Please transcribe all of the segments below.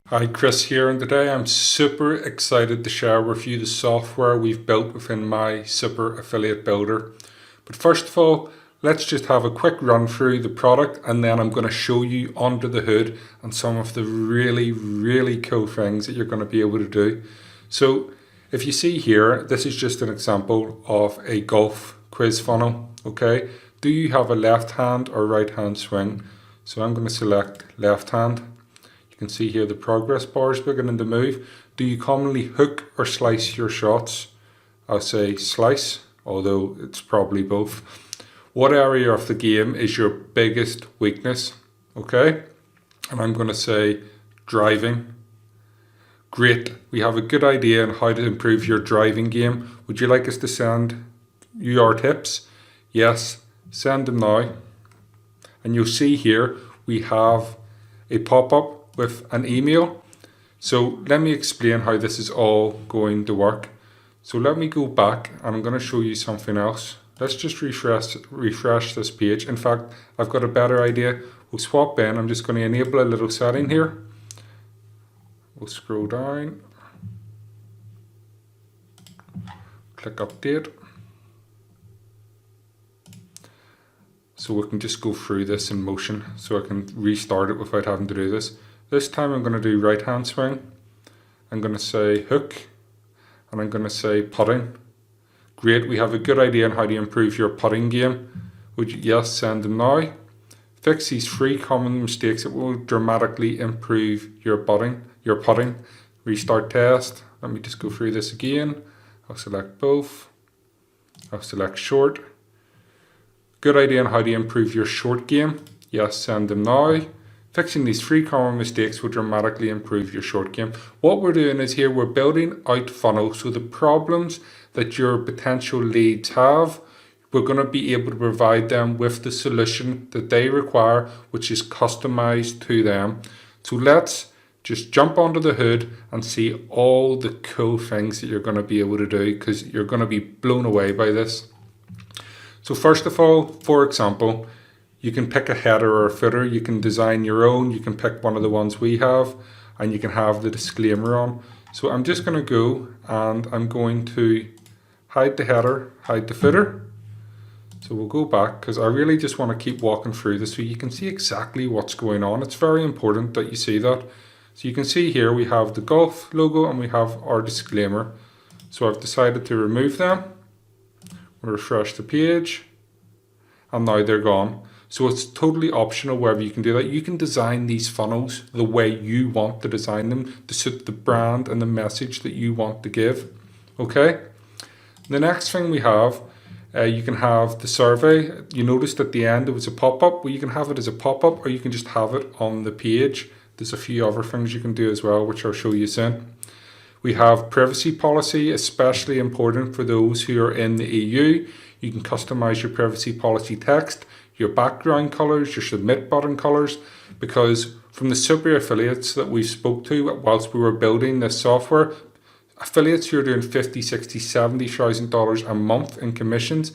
Hi, Chris here, and today I'm super excited to share with you the software we've built within my Super Affiliate Builder. But first of all, let's just have a quick run through the product, and then I'm going to show you under the hood and some of the really cool things that you're going to be able to do. So if you see here, this is just an example of a golf quiz funnel, okay? Do you have a left hand or right hand swing? So I'm going to select left hand. You can see here the progress bar is beginning to move. Do you commonly hook or slice your shots? I'll say slice, although it's probably both. What area of the game is your biggest weakness? Okay, and I'm going to say driving. Great, we have a good idea on how to improve your driving game. Would you like us to send you our tips? Yes, send them now. And you'll see here we have a pop-up with an email. So let me explain how this is all going to work. So let me go back and I'm going to show you something else. Let's just refresh this page. In fact, I've got a better idea. We'll swap in. I'm just going to enable a little setting here. We'll scroll down. Click update. So we can just go through this in motion so I can restart it without having to do this. This time I'm going to do right hand swing. I'm going to say hook and I'm going to say putting. Great, we have a good idea on how to improve your putting game. Would you, yes, send them now. Fix these 3 common mistakes that will dramatically improve your putting. Restart test. Let me just go through this again. I'll select both. I'll select short. Good idea on how to improve your short game. Yes, send them now. Fixing these 3 common mistakes will dramatically improve your short game. What we're doing is here we're building out funnels. So the problems that your potential leads have, we're going to be able to provide them with the solution that they require, which is customized to them. So let's just jump onto the hood and see all the cool things that you're going to be able to do, because you're going to be blown away by this. So first of all, for example, you can pick a header or a footer, you can design your own, you can pick one of the ones we have, and you can have the disclaimer on. So I'm just going to go and I'm going to hide the header, hide the footer. So we'll go back because I really just want to keep walking through this so you can see exactly what's going on. It's very important that you see that. So you can see here we have the golf logo and we have our disclaimer. So I've decided to remove them. We'll refresh the page and now they're gone. So it's totally optional wherever you can do that. You can design these funnels the way you want to design them to suit the brand and the message that you want to give. Okay. The next thing we have, you can have the survey. You noticed at the end it was a pop-up. Well, you can have it as a pop-up or you can just have it on the page. There's a few other things you can do as well, which I'll show you soon. We have privacy policy, especially important for those who are in the EU. You can customize your privacy policy text, your background colors, your submit button colors, because from the super affiliates that we spoke to whilst we were building this software, affiliates who are doing $50,000, $60,000, $70,000 a month in commissions,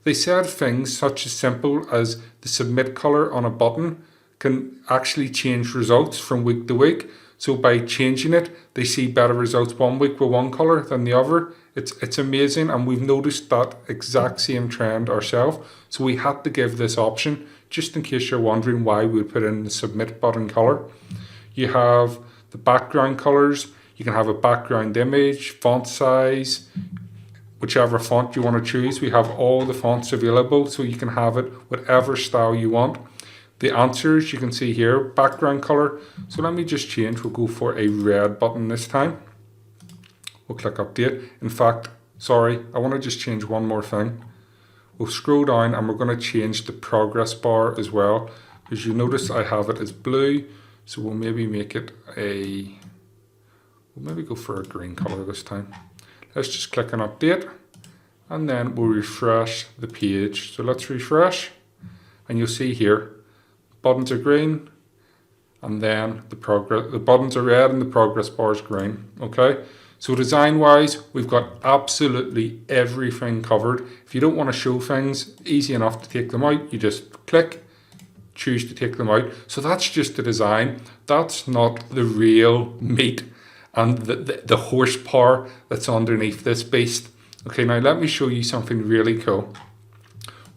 they said things such as simple as the submit color on a button can actually change results from week to week. So by changing it, they see better results one week with one color than the other. It's amazing, and we've noticed that exact same trend ourselves. So we had to give this option, just in case you're wondering why we put in the submit button color. You have the background colors. You can have a background image, font size, whichever font you want to choose. We have all the fonts available, so you can have it whatever style you want. The answers you can see here, background color. So let me just change. We'll go for a red button this time. We'll click update. In fact, sorry, I want to just change one more thing. We'll scroll down and we're going to change the progress bar as well. As you notice, I have it as blue. So we'll maybe make it we'll maybe go for a green color this time. Let's just click on update and then we'll refresh the page. So let's refresh and you'll see here, buttons are green and then the buttons are red and the progress bar is green. Okay. So design wise, we've got absolutely everything covered. If you don't want to show things, easy enough to take them out. You just click, choose to take them out. So that's just the design. That's not the real meat and the horsepower that's underneath this beast. Okay, now let me show you something really cool.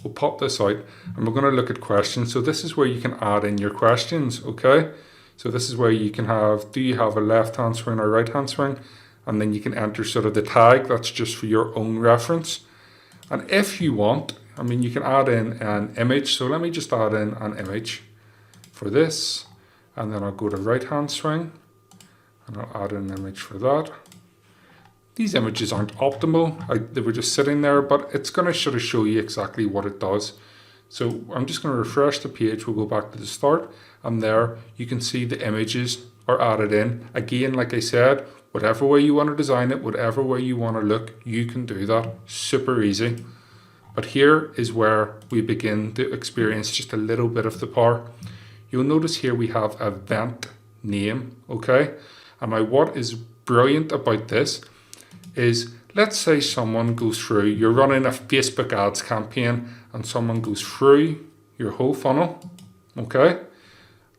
We'll pop this out and we're going to look at questions. So this is where you can add in your questions, okay? So this is where you can have, do you have a left hand swing or right hand swing? And then you can enter sort of the tag, that's just for your own reference. And if you want, I mean, you can add in an image. So let me just add in an image for this. And then I'll go to right hand swing and I'll add an image for that. These images aren't optimal. They were just sitting there, but it's going to sort of show you exactly what it does. So I'm just going to refresh the page. We'll go back to the start, and there you can see the images are added in. Again, like I said, whatever way you want to design it, whatever way you want to look, you can do that. Super easy. But here is where we begin to experience just a little bit of the power. You'll notice here we have event name, okay? And now what is brilliant about this is, let's say someone goes through, you're running a Facebook ads campaign and someone goes through your whole funnel, okay?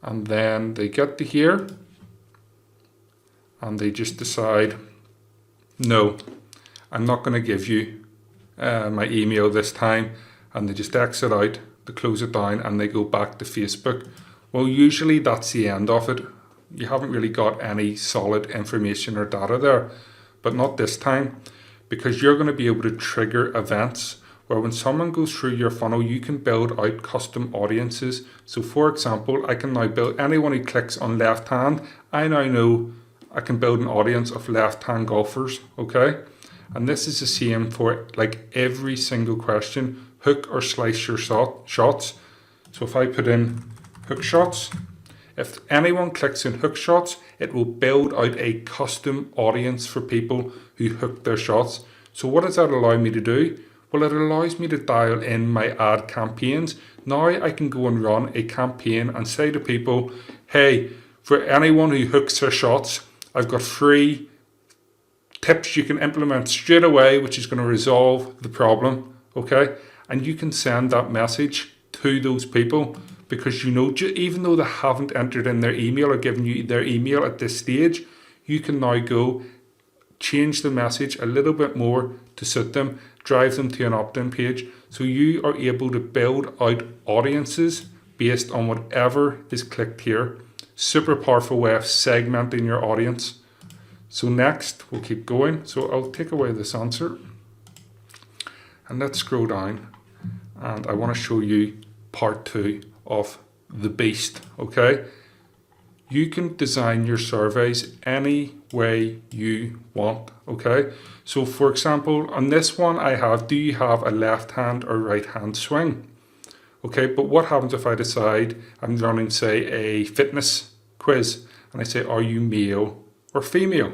And then they get to here and they just decide, no, I'm not going to give you my email this time, and they just exit out, they close it down and they go back to Facebook. Well, usually that's the end of it. You haven't really got any solid information or data there. But not this time, because you're going to be able to trigger events where when someone goes through your funnel, you can build out custom audiences. So for example, I can now build, anyone who clicks on left hand, I now know I can build an audience of left hand golfers, okay? And this is the same for like every single question, hook or slice your shots. So if I put in hook shots, if anyone clicks in hook shots, it will build out a custom audience for people who hook their shots. So what does that allow me to do? Well, it allows me to dial in my ad campaigns. Now I can go and run a campaign and say to people, hey, for anyone who hooks their shots, I've got 3 tips you can implement straight away, which is going to resolve the problem, okay? And you can send that message to those people. Because you know, even though they haven't entered in their email or given you their email at this stage, you can now go change the message a little bit more to suit them, drive them to an opt-in page. So you are able to build out audiences based on whatever is clicked here. Super powerful way of segmenting your audience. So next, we'll keep going. So I'll take away this answer and let's scroll down. And I want to show you part 2 of the beast, okay? You can design your surveys any way you want, okay? So for example, on this one I have, do you have a left hand or right hand swing? Okay, but what happens if I decide I'm running, say, a fitness quiz and I say, are you male or female?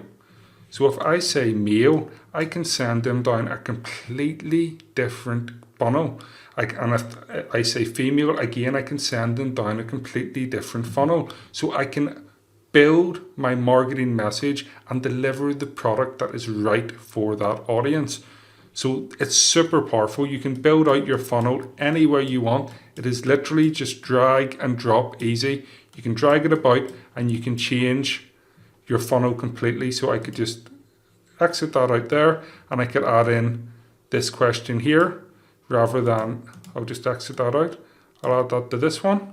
So if I say male, I can send them down a completely different funnel. And if I say female, again, I can send them down a completely different funnel. So I can build my marketing message and deliver the product that is right for that audience. So it's super powerful. You can build out your funnel anywhere you want. It is literally just drag and drop easy. You can drag it about and you can change your funnel completely. So I could just exit that out there and I could add in this question here. Rather than, I'll just exit that out. I'll add that to this one.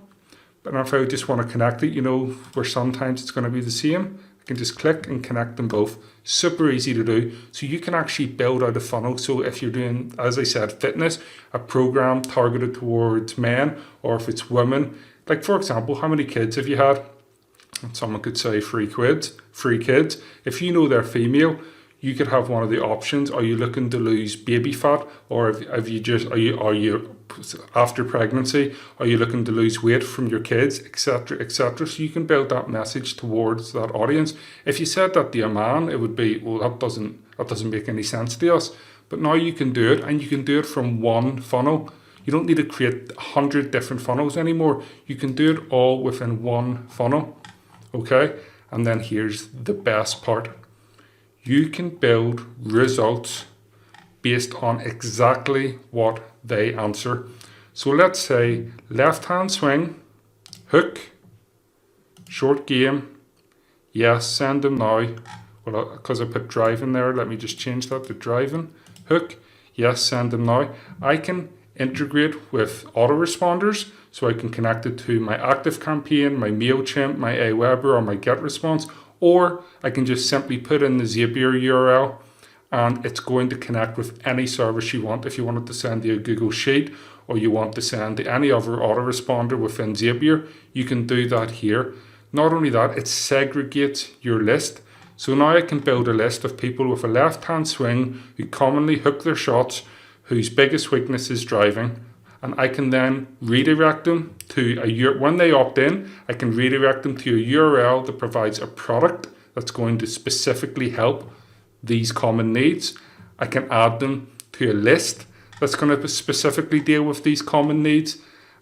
But if I just want to connect it, you know, where sometimes it's going to be the same, I can just click and connect them both. Super easy to do. So you can actually build out a funnel. So if you're doing, as I said, fitness, a program targeted towards men, or if it's women, like for example, how many kids have you had? And someone could say 3 kids. If you know they're female, you could have one of the options. Are you looking to lose baby fat, or are you after pregnancy? Are you looking to lose weight from your kids, etc., etc.? So you can build that message towards that audience. If you said that to a man, it would be, well, that doesn't make any sense to us. But now you can do it, and you can do it from one funnel. You don't need to create 100 different funnels anymore. You can do it all within one funnel. Okay, and then here's the best part. You can build results based on exactly what they answer. So let's say left hand swing, hook, short game, yes, send them now. Well, because I put driving there, let me just change that to driving. Hook, yes, send them now. I can integrate with autoresponders, so I can connect it to my ActiveCampaign, my MailChimp, my Aweber, or my GetResponse, or I can just simply put in the Zapier URL and it's going to connect with any service you want. If you wanted to send to a Google Sheet or you want to send to any other autoresponder within Zapier, you can do that here. Not only that, it segregates your list. So now I can build a list of people with a left-hand swing who commonly hook their shots, whose biggest weakness is driving, and I can then redirect them to when they opt in, I can redirect them to a URL that provides a product that's going to specifically help these common needs. I can add them to a list that's going to specifically deal with these common needs.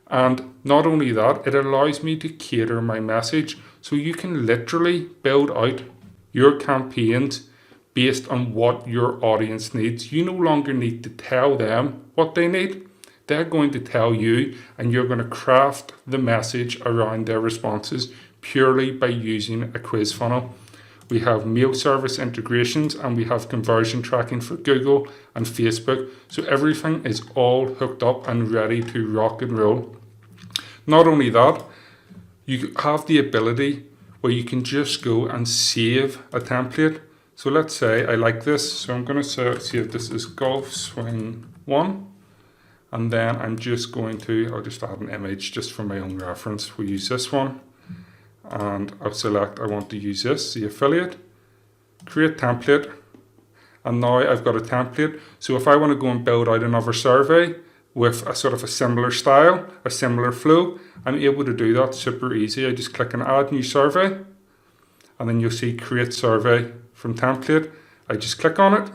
And not only that, it allows me to cater my message. So you can literally build out your campaigns based on what your audience needs. You no longer need to tell them what they need. They're going to tell you, and you're going to craft the message around their responses purely by using a quiz funnel. We have mail service integrations and we have conversion tracking for Google and Facebook. So everything is all hooked up and ready to rock and roll. Not only that, you have the ability where you can just go and save a template. So let's say I like this. So I'm going to save this as Golf Swing 1. And then I'm just going to, I'll just add an image just for my own reference. We'll use this one. And I'll select, I want to use this, the affiliate, create template. And now I've got a template. So if I want to go and build out another survey with a sort of a similar style, a similar flow, I'm able to do that super easy. I just click on add new survey. And then you'll see create survey from template. I just click on it.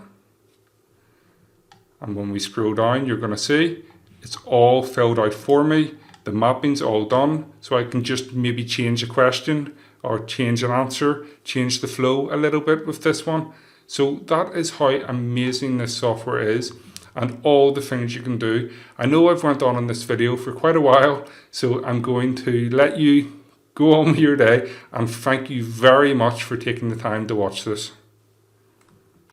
And when we scroll down, you're going to see it's all filled out for me. The mapping's all done. So I can just maybe change a question or change an answer, change the flow a little bit with this one. So that is how amazing this software is and all the things you can do. I know I've went on in this video for quite a while, so I'm going to let you go on with your day and thank you very much for taking the time to watch this.